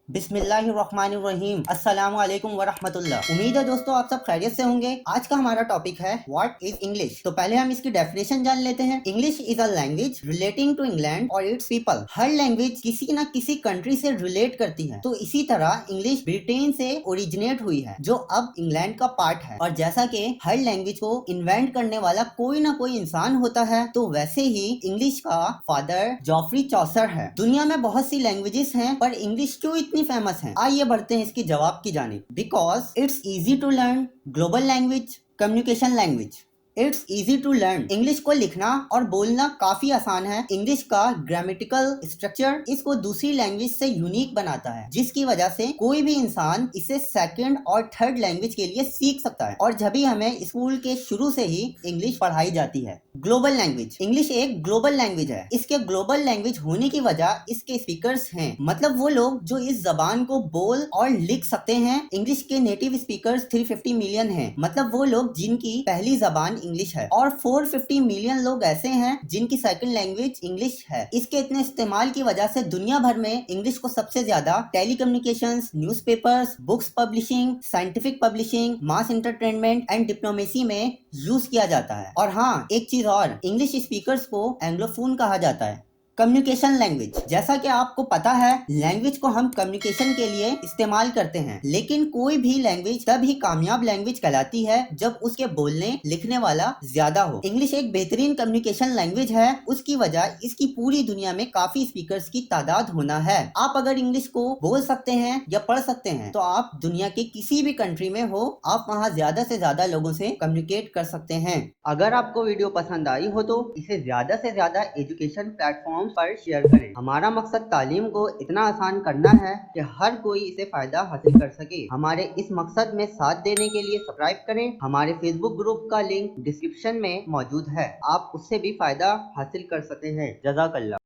बिस्मिल्लाहिर्रहमानिर्रहीम अस्सलामु अलैकुम वरहमतुल्लाह। उम्मीद है दोस्तों आप सब खैरियत से होंगे। आज का हमारा टॉपिक है व्हाट इज इंग्लिश। तो पहले हम इसकी डेफिनेशन जान लेते हैं। English is a language relating to England और इट्स पीपल। हर लैंग्वेज किसी न किसी कंट्री से रिलेट करती है। तो इसी तरह इंग्लिश ब्रिटेन से ओरिजिनेट हुई है जो अब इंग्लैंड का पार्ट है। और जैसा कि हर लैंग्वेज को इन्वेंट करने वाला कोई ना कोई इंसान होता है, तो वैसे ही इंग्लिश का फादर जॉफरी चौसर है। दुनिया में बहुत सी लैंग्वेजेस हैं, पर इंग्लिश क्यों इतनी फेमस है? आइए बढ़ते हैं इसके जवाब की जानिब। Because it's easy to learn, global language, communication language. It's easy to learn. English को लिखना और बोलना काफी आसान है। इंग्लिश का ग्रामेटिकल स्ट्रक्चर इसको दूसरी लैंग्वेज से यूनिक बनाता है, जिसकी वजह से कोई भी इंसान इसे सेकंड और थर्ड लैंग्वेज के लिए सीख सकता है। और जब भी हमें स्कूल के शुरू से ही इंग्लिश पढ़ाई जाती है। Global language. इंग्लिश एक ग्लोबल लैंग्वेज है। इसके ग्लोबल लैंग्वेज होने की वजह इसके स्पीकर्स हैं, मतलब वो लोग जो इस जबान को बोल और लिख सकते हैं। इंग्लिश के नेटिव स्पीकर्स 350 मिलियन हैं, मतलब वो लोग जिनकी पहली जबान इंग्लिश है। और 450 मिलियन लोग ऐसे हैं जिनकी सेकंड लैंग्वेज इंग्लिश है। इसके इतने इस्तेमाल की वजह से दुनिया भर में इंग्लिश को सबसे ज्यादा telecommunications, newspapers, books publishing, scientific publishing, mass entertainment and diplomacy में यूज किया जाता है। और हाँ, एक चीज और, इंग्लिश स्पीकर्स को एंग्लोफोन कहा जाता है। Communication language. जैसा कि आपको पता है, लैंग्वेज को हम कम्युनिकेशन के लिए इस्तेमाल करते हैं, लेकिन कोई भी लैंग्वेज तभी कामयाब लैंग्वेज कहलाती है जब उसके बोलने लिखने वाला ज्यादा हो। इंग्लिश एक बेहतरीन कम्युनिकेशन लैंग्वेज है। उसकी वजह इसकी पूरी दुनिया में काफी स्पीकर्स की तादाद होना है। आप अगर इंग्लिश को बोल सकते हैं या पढ़ सकते हैं, तो आप दुनिया के किसी भी कंट्री में हो, आप वहाँ ज्यादा से ज्यादा लोगों से कम्युनिकेट कर सकते हैं। अगर आपको वीडियो पसंद आई हो तो इसे ज्यादा से ज्यादा एजुकेशन प्लेटफॉर्म पर शेयर करें। हमारा मकसद तालीम को इतना आसान करना है कि हर कोई इसे फायदा हासिल कर सके। हमारे इस मकसद में साथ देने के लिए सब्सक्राइब करें। हमारे फेसबुक ग्रुप का लिंक डिस्क्रिप्शन में मौजूद है, आप उससे भी फायदा हासिल कर सकते हैं। जज़ाकल्लाह।